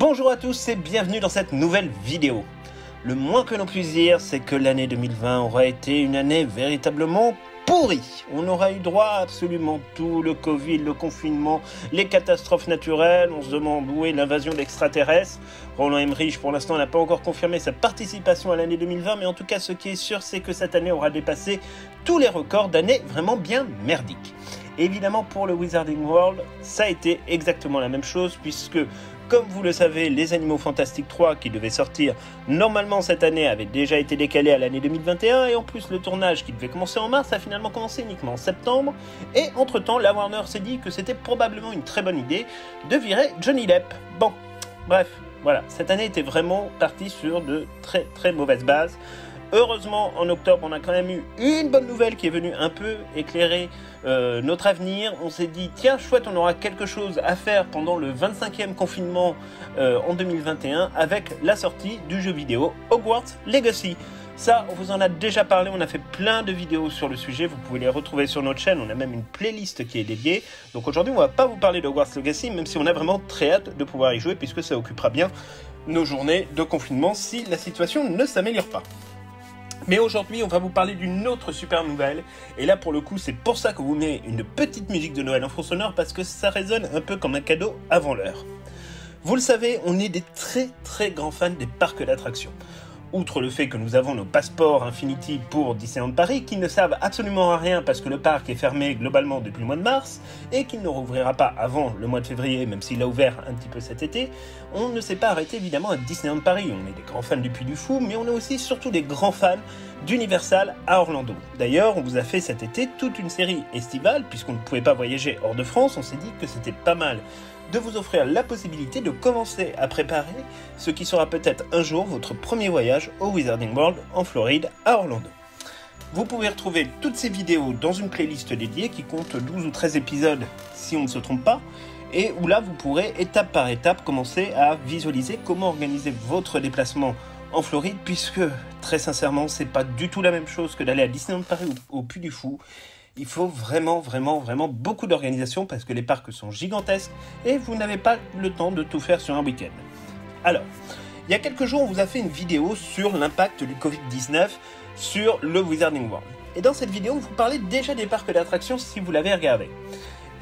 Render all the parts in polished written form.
Bonjour à tous et bienvenue dans cette nouvelle vidéo. Le moins que l'on puisse dire, c'est que l'année 2020 aura été une année véritablement pourrie. On aura eu droit à absolument tout, le Covid, le confinement, les catastrophes naturelles. On se demande où est l'invasion d'extraterrestres. Roland Emmerich, pour l'instant, n'a pas encore confirmé sa participation à l'année 2020, mais en tout cas, ce qui est sûr, c'est que cette année aura dépassé tous les records d'années vraiment bien merdiques. Évidemment, pour le Wizarding World, ça a été exactement la même chose, puisque comme vous le savez, Les Animaux Fantastiques 3, qui devait sortir normalement cette année, avait déjà été décalé à l'année 2021, et en plus le tournage qui devait commencer en mars a finalement commencé uniquement en septembre, et entre-temps, la Warner s'est dit que c'était probablement une très bonne idée de virer Johnny Depp. Bon, bref, voilà, cette année était vraiment partie sur de très très mauvaises bases. Heureusement, en octobre, on a quand même eu une bonne nouvelle qui est venue un peu éclairer notre avenir. On s'est dit, tiens, chouette, on aura quelque chose à faire pendant le 25e confinement en 2021 avec la sortie du jeu vidéo Hogwarts Legacy. Ça, on vous en a déjà parlé, on a fait plein de vidéos sur le sujet, vous pouvez les retrouver sur notre chaîne, on a même une playlist qui est dédiée. Donc aujourd'hui, on va pas vous parler de Hogwarts Legacy, même si on a vraiment très hâte de pouvoir y jouer, puisque ça occupera bien nos journées de confinement si la situation ne s'améliore pas. Mais aujourd'hui, on va vous parler d'une autre super nouvelle. Et là, pour le coup, c'est pour ça que vous mettez une petite musique de Noël en fond sonore, parce que ça résonne un peu comme un cadeau avant l'heure. Vous le savez, on est des très très grands fans des parcs d'attractions. Outre le fait que nous avons nos passeports Infinity pour Disneyland Paris, qui ne servent absolument à rien parce que le parc est fermé globalement depuis le mois de mars, et qu'il ne rouvrira pas avant le mois de février, même s'il a ouvert un petit peu cet été, on ne s'est pas arrêté évidemment à Disneyland Paris. On est des grands fans du Puy du Fou, mais on est aussi surtout des grands fans d'Universal à Orlando. D'ailleurs, on vous a fait cet été toute une série estivale, puisqu'on ne pouvait pas voyager hors de France, on s'est dit que c'était pas mal de vous offrir la possibilité de commencer à préparer ce qui sera peut-être un jour votre premier voyage au Wizarding World en Floride à Orlando. Vous pouvez retrouver toutes ces vidéos dans une playlist dédiée qui compte 12 ou 13 épisodes si on ne se trompe pas, et où là vous pourrez étape par étape commencer à visualiser comment organiser votre déplacement en Floride, puisque très sincèrement c'est pas du tout la même chose que d'aller à Disneyland Paris ou au Puy du Fou. Il faut vraiment beaucoup d'organisation parce que les parcs sont gigantesques et vous n'avez pas le temps de tout faire sur un week-end. Alors, il y a quelques jours, on vous a fait une vidéo sur l'impact du Covid-19 sur le Wizarding World. Et dans cette vidéo, on vous parlait déjà des parcs d'attractions si vous l'avez regardé.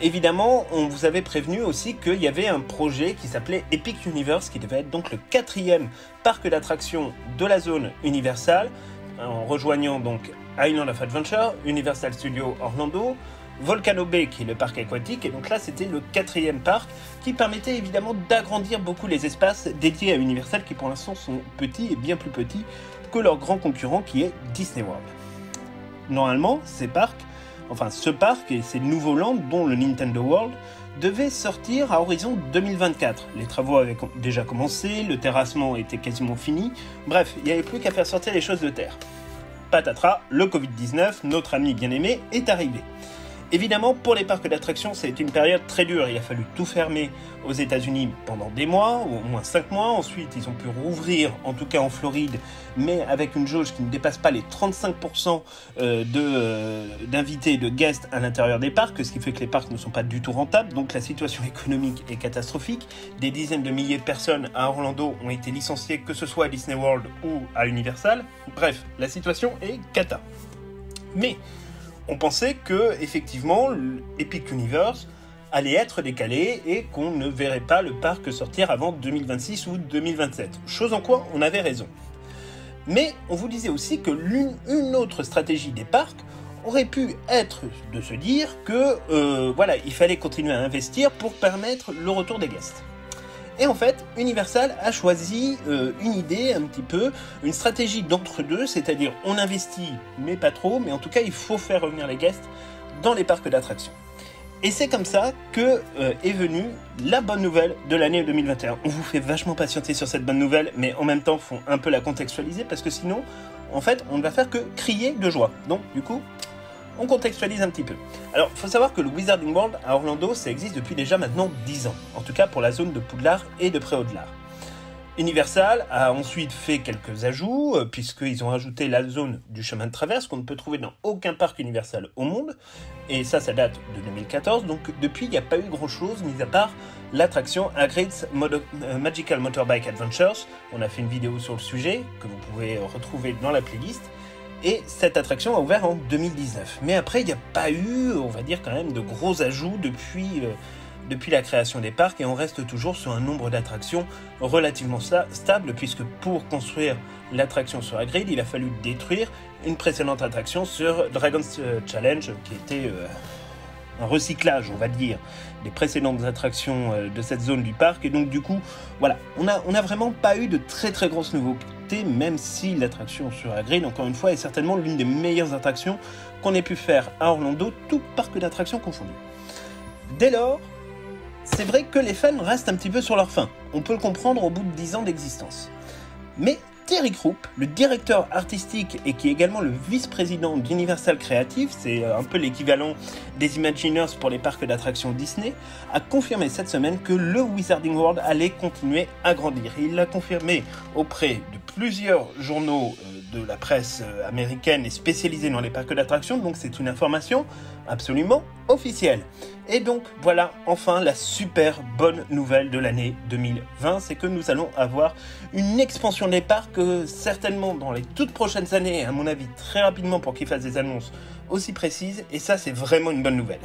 Évidemment, on vous avait prévenu aussi qu'il y avait un projet qui s'appelait Epic Universe, qui devait être donc le 4e parc d'attractions de la zone Universal, en rejoignant donc Island of Adventure, Universal Studios Orlando, Volcano Bay qui est le parc aquatique, et donc là c'était le 4e parc qui permettait évidemment d'agrandir beaucoup les espaces dédiés à Universal qui pour l'instant sont petits et bien plus petits que leur grand concurrent qui est Disney World. Normalement, ce parc et ces nouveaux lands dont le Nintendo World devaient sortir à horizon 2024. Les travaux avaient déjà commencé, le terrassement était quasiment fini, bref, il n'y avait plus qu'à faire sortir les choses de terre. Patatras, le Covid-19, notre ami bien-aimé, est arrivé. Évidemment, pour les parcs d'attractions, ça a été une période très dure. Il a fallu tout fermer aux États-Unis pendant des mois, ou au moins 5 mois. Ensuite, ils ont pu rouvrir, en tout cas en Floride, mais avec une jauge qui ne dépasse pas les 35% d'invités, de guests à l'intérieur des parcs, ce qui fait que les parcs ne sont pas du tout rentables. Donc la situation économique est catastrophique. Des dizaines de milliers de personnes à Orlando ont été licenciées, que ce soit à Disney World ou à Universal. Bref, la situation est cata. Mais on pensait que, effectivement, Epic Universe allait être décalé et qu'on ne verrait pas le parc sortir avant 2026 ou 2027. Chose en quoi on avait raison. Mais on vous disait aussi que une autre stratégie des parcs aurait pu être de se dire que il fallait continuer à investir pour permettre le retour des guests. Et en fait, Universal a choisi une idée un petit peu, une stratégie d'entre-deux, c'est-à-dire on investit mais pas trop, mais en tout cas il faut faire revenir les guests dans les parcs d'attractions. Et c'est comme ça que est venue la bonne nouvelle de l'année 2021. On vous fait vachement patienter sur cette bonne nouvelle, mais en même temps faut un peu la contextualiser parce que sinon, en fait, on ne va faire que crier de joie. Donc du coup, on contextualise un petit peu. Alors, il faut savoir que le Wizarding World à Orlando, ça existe depuis déjà maintenant 10 ans. En tout cas pour la zone de Poudlard et de Pré-Au-Delà. Universal a ensuite fait quelques ajouts, puisqu'ils ont rajouté la zone du chemin de traverse qu'on ne peut trouver dans aucun parc Universal au monde, et ça date de 2014, donc depuis il n'y a pas eu grand chose, mis à part l'attraction Hagrid's Magical Motorbike Adventures. On a fait une vidéo sur le sujet, que vous pouvez retrouver dans la playlist, et cette attraction a ouvert en 2019. Mais après il n'y a pas eu, on va dire quand même, de gros ajouts depuis la création des parcs, et on reste toujours sur un nombre d'attractions relativement stable, puisque pour construire l'attraction sur Hagrid, il a fallu détruire une précédente attraction sur Dragon's Challenge, qui était un recyclage, on va dire, des précédentes attractions de cette zone du parc. Et donc du coup, voilà, on a vraiment pas eu de très très grosses nouveautés, même si l'attraction sur Hagrid, encore une fois, est certainement l'une des meilleures attractions qu'on ait pu faire à Orlando, tout parc d'attractions confondu. Dès lors, c'est vrai que les fans restent un petit peu sur leur faim. On peut le comprendre au bout de 10 ans d'existence. Mais Terry Krupp, le directeur artistique et qui est également le vice-président d'Universal Creative, c'est un peu l'équivalent des Imagineers pour les parcs d'attractions Disney, a confirmé cette semaine que le Wizarding World allait continuer à grandir. Il l'a confirmé auprès de plusieurs journaux de la presse américaine et spécialisés dans les parcs d'attractions, donc c'est une information absolument officielle. Et donc voilà, enfin la super bonne nouvelle de l'année 2020, c'est que nous allons avoir une expansion des parcs certainement dans les toutes prochaines années, à mon avis très rapidement pour qu'ils fassent des annonces aussi précises, et ça c'est vraiment une bonne nouvelle.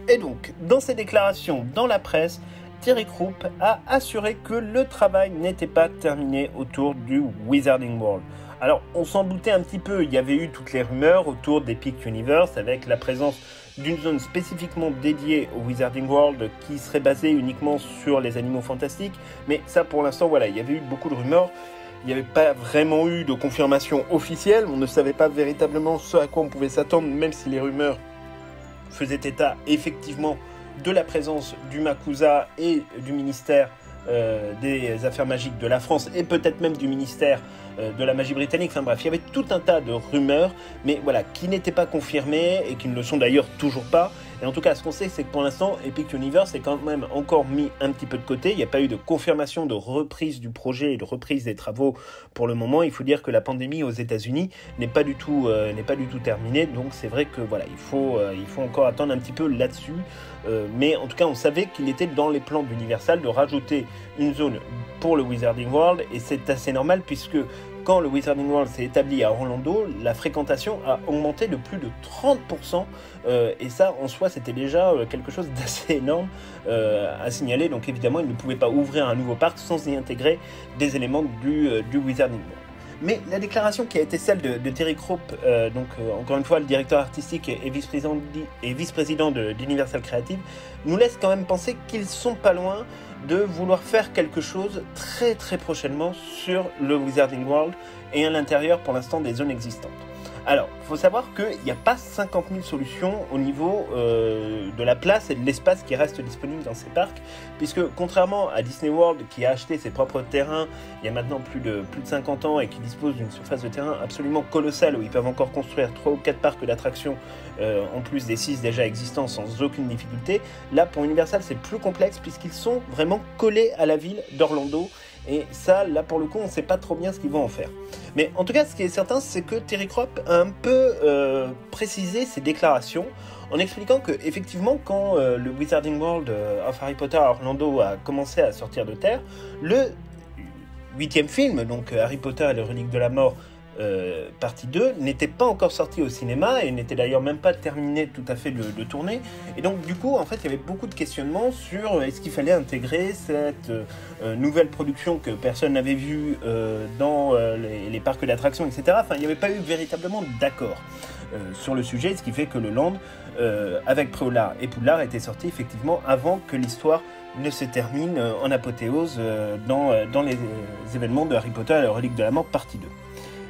Et donc, dans ses déclarations dans la presse, Terry Krupp a assuré que le travail n'était pas terminé autour du Wizarding World. Alors, on s'en doutait un petit peu, il y avait eu toutes les rumeurs autour d'Epic Universe avec la présence d'une zone spécifiquement dédiée au Wizarding World qui serait basée uniquement sur les animaux fantastiques, mais ça pour l'instant, voilà, il y avait eu beaucoup de rumeurs, il n'y avait pas vraiment eu de confirmation officielle, on ne savait pas véritablement ce à quoi on pouvait s'attendre, même si les rumeurs faisaient état effectivement de la présence du MACUSA et du ministère des Affaires magiques de la France et peut-être même du ministère de la magie britannique. Enfin bref, il y avait tout un tas de rumeurs, mais voilà, qui n'étaient pas confirmées et qui ne le sont d'ailleurs toujours pas. Et en tout cas, ce qu'on sait, c'est que pour l'instant, Epic Universe est quand même encore mis un petit peu de côté. Il n'y a pas eu de confirmation de reprise du projet et de reprise des travaux pour le moment. Il faut dire que la pandémie aux États-Unis n'est pas du tout terminée. Donc c'est vrai que voilà, il faut encore attendre un petit peu là-dessus. Mais en tout cas, on savait qu'il était dans les plans d'Universal de rajouter une zone pour le Wizarding World, et c'est assez normal puisque quand le Wizarding World s'est établi à Orlando, la fréquentation a augmenté de plus de 30%, et ça en soi c'était déjà quelque chose d'assez énorme à signaler. Donc évidemment, ils ne pouvaient pas ouvrir un nouveau parc sans y intégrer des éléments du Wizarding World. Mais la déclaration qui a été celle de Terry Krupp, encore une fois le directeur artistique et vice-président d'Universal Creative, nous laisse quand même penser qu'ils sont pas loin de vouloir faire quelque chose très très prochainement sur le Wizarding World et à l'intérieur pour l'instant des zones existantes. Alors, il faut savoir qu'il n'y a pas 50 000 solutions au niveau de la place et de l'espace qui reste disponible dans ces parcs, puisque contrairement à Disney World qui a acheté ses propres terrains il y a maintenant plus de 50 ans et qui dispose d'une surface de terrain absolument colossale où ils peuvent encore construire 3 ou 4 parcs d'attractions en plus des 6 déjà existants sans aucune difficulté, là pour Universal c'est plus complexe puisqu'ils sont vraiment collés à la ville d'Orlando. Et ça, là pour le coup, on ne sait pas trop bien ce qu'ils vont en faire. Mais en tout cas, ce qui est certain, c'est que Terry Krupp a un peu précisé ses déclarations en expliquant que, effectivement, quand le Wizarding World of Harry Potter à Orlando a commencé à sortir de terre, le 8e film, donc Harry Potter et les reliques de la mort, partie 2, n'était pas encore sorti au cinéma et n'était d'ailleurs même pas terminé tout à fait de tourner. Et donc du coup, en fait, il y avait beaucoup de questionnements sur est-ce qu'il fallait intégrer cette nouvelle production que personne n'avait vue dans les parcs d'attractions, etc. Enfin, il n'y avait pas eu véritablement d'accord sur le sujet, ce qui fait que le Land, avec Préolard et Poudlard, était sorti effectivement avant que l'histoire ne se termine en apothéose dans les événements de Harry Potter et les reliques de la mort, partie 2.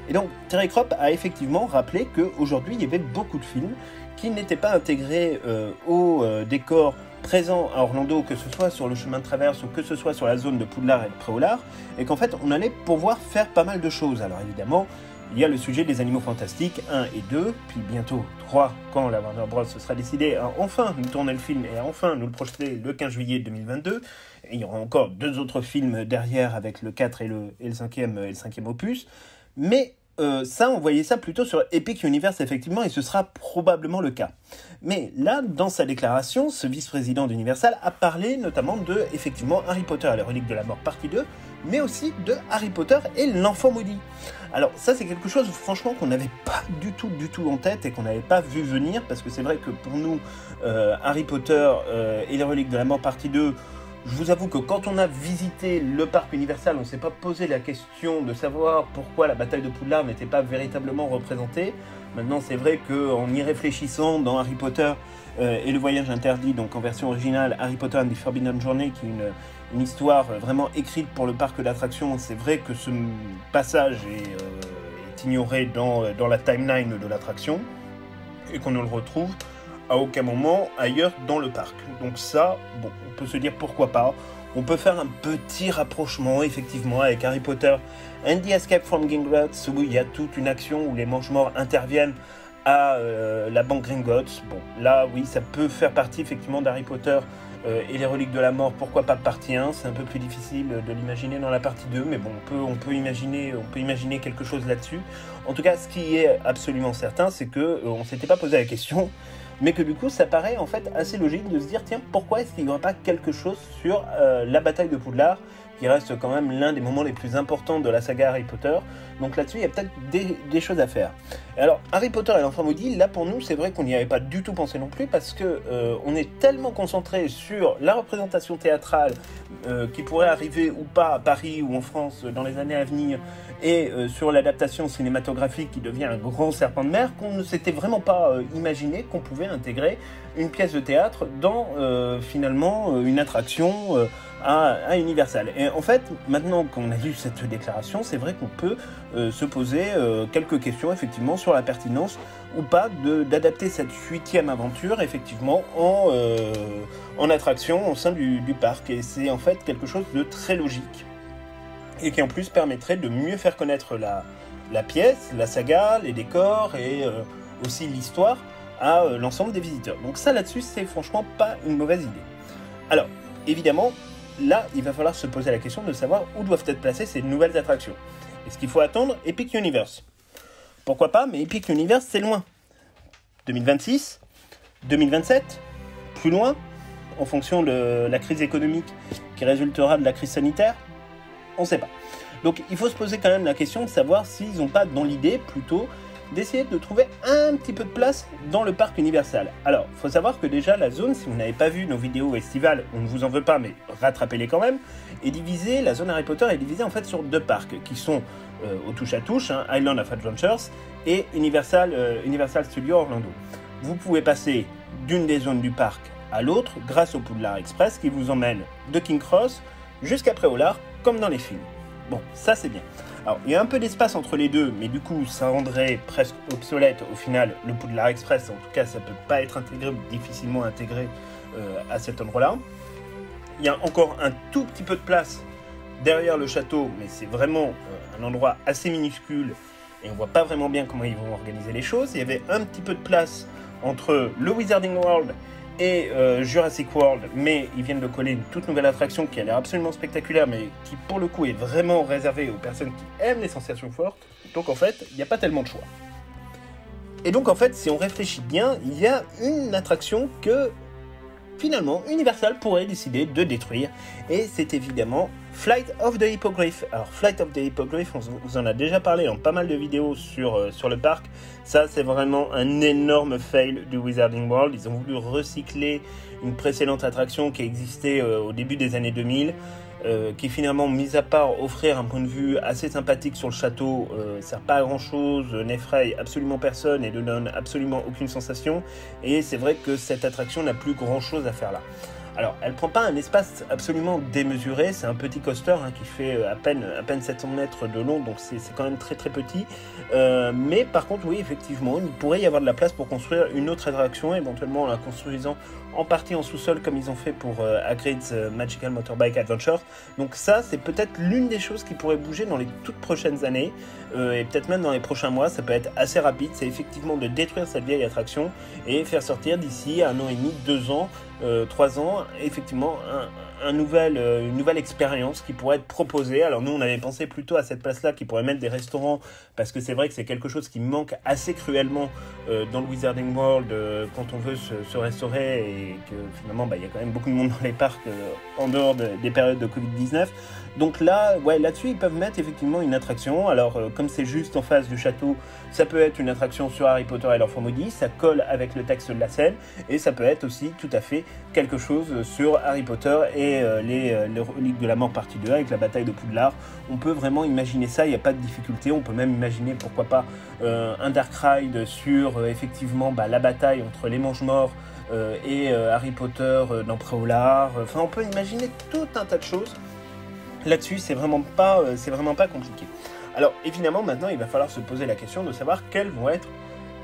Et donc, Terry Krupp a effectivement rappelé qu'aujourd'hui, il y avait beaucoup de films qui n'étaient pas intégrés au décor présent à Orlando, que ce soit sur le chemin de traverse ou que ce soit sur la zone de Poudlard et de Préolard, et qu'en fait, on allait pouvoir faire pas mal de choses. Alors évidemment, il y a le sujet des animaux fantastiques 1 et 2, puis bientôt 3 quand la Warner Bros. Se sera décidé à enfin nous tourner le film et à enfin nous le projeter le 15 juillet 2022. Et il y aura encore 2 autres films derrière avec le 4 et le 5e opus. Mais ça, on voyait ça plutôt sur Epic Universe, effectivement, et ce sera probablement le cas. Mais là, dans sa déclaration, ce vice-président d'Universal a parlé notamment de, effectivement, Harry Potter et les reliques de la mort partie 2, mais aussi de Harry Potter et l'enfant maudit. Alors ça, c'est quelque chose, franchement, qu'on n'avait pas du tout en tête et qu'on n'avait pas vu venir, parce que c'est vrai que pour nous, Harry Potter et les reliques de la mort partie 2, je vous avoue que quand on a visité le parc Universal, on ne s'est pas posé la question de savoir pourquoi la bataille de Poudlard n'était pas véritablement représentée. Maintenant, c'est vrai qu'en y réfléchissant dans Harry Potter et le voyage interdit, donc en version originale, Harry Potter and the Forbidden Journey, qui est une histoire vraiment écrite pour le parc d'attractions, c'est vrai que ce passage est ignoré dans la timeline de l'attraction et qu'on ne le retrouve à aucun moment ailleurs dans le parc. Donc ça, bon, on peut se dire pourquoi pas. On peut faire un petit rapprochement, effectivement, avec Harry Potter and the Escape from Gringotts, où il y a toute une action où les Mange-Morts interviennent à la banque Gringotts. Bon, là, oui, ça peut faire partie, effectivement, d'Harry Potter et les reliques de la mort, pourquoi pas partie 1. C'est un peu plus difficile de l'imaginer dans la partie 2, mais bon, on peut imaginer quelque chose là-dessus. En tout cas, ce qui est absolument certain, c'est qu'on ne s'était pas posé la question, mais que du coup, ça paraît en fait assez logique de se dire, tiens, pourquoi est-ce qu'il n'y aurait pas quelque chose sur la bataille de Poudlard, qui reste quand même l'un des moments les plus importants de la saga Harry Potter. Donc là-dessus, il y a peut-être des choses à faire. Et alors, Harry Potter et l'enfant maudit, là pour nous, c'est vrai qu'on n'y avait pas du tout pensé non plus, parce que on est tellement concentré sur la représentation théâtrale qui pourrait arriver ou pas à Paris ou en France dans les années à venir, et sur l'adaptation cinématographique qui devient un grand serpent de mer, qu'on ne s'était vraiment pas imaginé qu'on pouvait intégrer une pièce de théâtre dans finalement une attraction à Universal. Et en fait, maintenant qu'on a lu cette déclaration, c'est vrai qu'on peut se poser quelques questions effectivement sur la pertinence ou pas d'adapter cette 8e aventure effectivement en attraction au sein du parc. Et c'est en fait quelque chose de très logique et qui en plus permettrait de mieux faire connaître la pièce, la saga, les décors et aussi l'histoire à l'ensemble des visiteurs. Donc ça là-dessus, c'est franchement pas une mauvaise idée. Alors, évidemment, là, il va falloir se poser la question de savoir où doivent être placées ces nouvelles attractions. Est-ce qu'il faut attendre Epic Universe? Pourquoi pas, mais Epic Universe, c'est loin. 2026 2027 Plus loin, en fonction de la crise économique qui résultera de la crise sanitaire? On ne sait pas. Donc, il faut se poser quand même la question de savoir s'ils n'ont pas dans l'idée, plutôt, d'essayer de trouver un petit peu de place dans le parc Universal. Alors, il faut savoir que déjà la zone, si vous n'avez pas vu nos vidéos estivales, on ne vous en veut pas, mais rattrapez-les quand même, est divisée, la zone Harry Potter est divisée en fait sur 2 parcs, qui sont au touche-à-touche, Island of Adventures et Universal Studios Orlando. Vous pouvez passer d'une des zones du parc à l'autre grâce au Poudlard Express qui vous emmène de King Cross jusqu'à Préolard, comme dans les films. Bon, ça c'est bien. Alors, il y a un peu d'espace entre les deux, mais du coup, ça rendrait presque obsolète au final le Poudlard Express. En tout cas, ça peut pas être intégré ou difficilement intégré à cet endroit-là. Il y a encore un tout petit peu de place derrière le château, mais c'est vraiment un endroit assez minuscule et on voit pas vraiment bien comment ils vont organiser les choses. Il y avait un petit peu de place entre le Wizarding World et Jurassic World, mais ils viennent de coller une toute nouvelle attraction qui a l'air absolument spectaculaire, mais qui pour le coup est vraiment réservée aux personnes qui aiment les sensations fortes. Donc en fait, il n'y a pas tellement de choix. Et donc en fait, si on réfléchit bien, il y a une attraction que finalement Universal pourrait décider de détruire, et c'est évidemment Flight of the Hippogriff. Alors Flight of the Hippogriff, on vous en a déjà parlé dans pas mal de vidéos sur le parc. Ça c'est vraiment un énorme fail du Wizarding World. Ils ont voulu recycler une précédente attraction qui existait au début des années 2000, qui finalement, mis à part offrir un point de vue assez sympathique sur le château, sert pas à grand chose, n'effraie absolument personne et ne donne absolument aucune sensation. Et c'est vrai que cette attraction n'a plus grand chose à faire là. Alors, elle prend pas un espace absolument démesuré, c'est un petit coaster qui fait à peine 700 mètres de long, donc c'est quand même très très petit. Mais par contre, oui, effectivement, il pourrait y avoir de la place pour construire une autre attraction, éventuellement en la construisant en partie en sous-sol comme ils ont fait pour Hagrid's Magical Motorbike Adventure. Donc ça, c'est peut-être l'une des choses qui pourrait bouger dans les toutes prochaines années, et peut-être même dans les prochains mois. Ça peut être assez rapide, c'est effectivement de détruire cette vieille attraction et faire sortir d'ici 1 an et demi, 2 ans, 3 ans, effectivement une nouvelle expérience qui pourrait être proposée. Alors nous, on avait pensé plutôt à cette place-là qui pourrait mettre des restaurants, parce que c'est vrai que c'est quelque chose qui manque assez cruellement dans le Wizarding World quand on veut se restaurer, et que finalement il y a quand même beaucoup de monde dans les parcs en dehors des périodes de Covid-19. Donc là, là-dessus, ils peuvent mettre effectivement une attraction. Alors, comme c'est juste en face du château, ça peut être une attraction sur Harry Potter et l'Enfant Maudit, ça colle avec le texte de la scène, et ça peut être aussi tout à fait quelque chose sur Harry Potter et les reliques de la mort partie 2 avec la bataille de Poudlard. On peut vraiment imaginer ça, il n'y a pas de difficulté. On peut même imaginer, pourquoi pas, un Dark Ride sur effectivement la bataille entre les Mange-Morts et Harry Potter dans Préolard. Enfin, on peut imaginer tout un tas de choses. Là-dessus, c'est vraiment pas compliqué. Alors, évidemment, maintenant, il va falloir se poser la question de savoir quelles vont être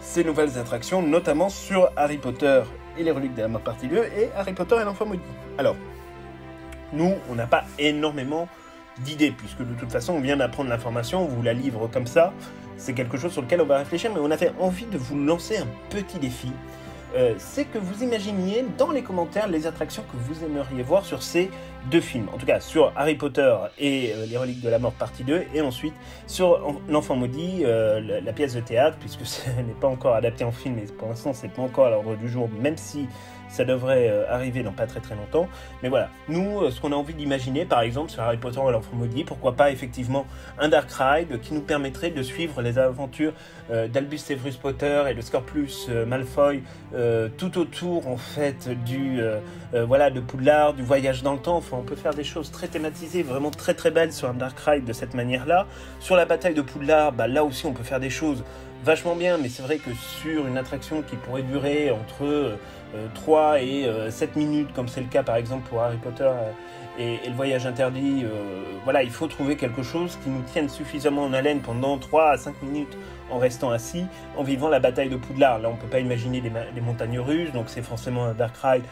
ces nouvelles attractions, notamment sur Harry Potter et les reliques de la mort partie 2 et Harry Potter et l'Enfant Maudit. Alors, nous, on n'a pas énormément d'idées, puisque de toute façon, on vient d'apprendre l'information, on vous la livre comme ça. C'est quelque chose sur lequel on va réfléchir, mais on avait envie de vous lancer un petit défi. C'est que vous imaginiez dans les commentaires les attractions que vous aimeriez voir sur ces 2 films. En tout cas, sur Harry Potter et les reliques de la mort partie 2, et ensuite sur l'Enfant Maudit, la pièce de théâtre, puisque ce n'est pas encore adapté en film, et pour l'instant, c'est pas encore à l'ordre du jour, même si ça devrait arriver dans pas très très longtemps. Mais voilà, nous, ce qu'on a envie d'imaginer, par exemple, sur Harry Potter et l'Enfant Maudit, pourquoi pas effectivement un Dark Ride qui nous permettrait de suivre les aventures d'Albus Severus Potter et de Scorpius Malfoy tout autour, en fait, de Poudlard, du voyage dans le temps. Enfin, on peut faire des choses très thématisées, vraiment très très belles sur un Dark Ride de cette manière-là. Sur la bataille de Poudlard, là aussi, on peut faire des choses vachement bien, mais c'est vrai que sur une attraction qui pourrait durer entre 3 et 7 minutes, comme c'est le cas par exemple pour Harry Potter et le voyage interdit, il faut trouver quelque chose qui nous tienne suffisamment en haleine pendant 3 à 5 minutes en restant assis, en vivant la bataille de Poudlard. Là, on ne peut pas imaginer les montagnes russes, donc c'est forcément un Dark Ride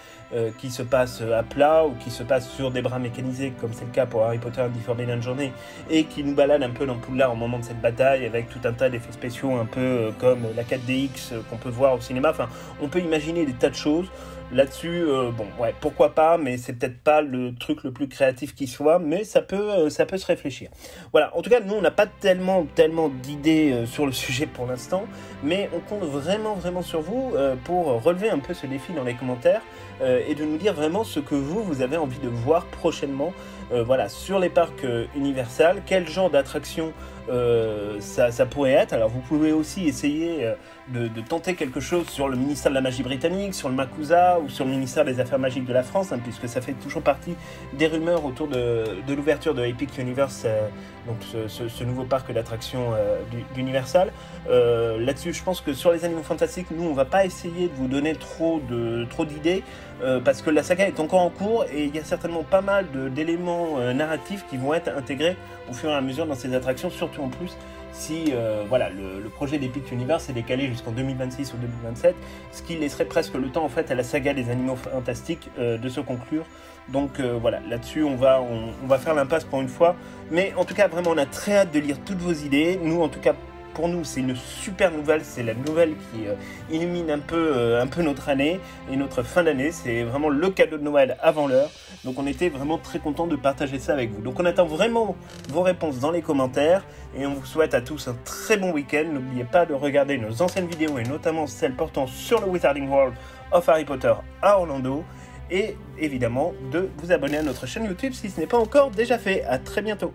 qui se passe à plat ou qui se passe sur des bras mécanisés, comme c'est le cas pour Harry Potter and the Forbidden Journey, et qui nous balade un peu dans Poudlard au moment de cette bataille, avec tout un tas d'effets spéciaux, un peu comme la 4DX qu'on peut voir au cinéma. Enfin, on peut imaginer des tas de choses. Là-dessus, pourquoi pas, mais c'est peut-être pas le truc le plus créatif qui soit, mais ça peut se réfléchir. Voilà, en tout cas, nous, on n'a pas tellement d'idées sur le sujet pour l'instant, mais on compte vraiment sur vous pour relever un peu ce défi dans les commentaires et de nous dire vraiment ce que vous avez envie de voir prochainement sur les parcs Universal, quel genre d'attraction ça pourrait être. Alors vous pouvez aussi essayer de tenter quelque chose sur le ministère de la Magie britannique, sur le MACUSA ou sur le ministère des Affaires magiques de la France, puisque ça fait toujours partie des rumeurs autour de l'ouverture de Epic Universe, donc ce nouveau parc d'attractions d'Universal. Là-dessus, je pense que sur les Animaux Fantastiques, nous, on va pas essayer de vous donner trop d'idées, parce que la saga est encore en cours et il y a certainement pas mal d'éléments narratifs qui vont être intégrés au fur et à mesure dans ces attractions, surtout en plus si le projet d'Epic Universe est décalé jusqu'en 2026 ou 2027, ce qui laisserait presque le temps en fait à la saga des Animaux Fantastiques de se conclure. Donc là-dessus on va faire l'impasse pour une fois, mais en tout cas vraiment on a très hâte de lire toutes vos idées. Nous, en tout cas, pour nous, c'est une super nouvelle, c'est la nouvelle qui illumine un peu notre année et notre fin d'année. C'est vraiment le cadeau de Noël avant l'heure. Donc on était vraiment très contents de partager ça avec vous. Donc on attend vraiment vos réponses dans les commentaires et on vous souhaite à tous un très bon week-end. N'oubliez pas de regarder nos anciennes vidéos et notamment celles portant sur le Wizarding World of Harry Potter à Orlando. Et évidemment de vous abonner à notre chaîne YouTube si ce n'est pas encore déjà fait. À très bientôt.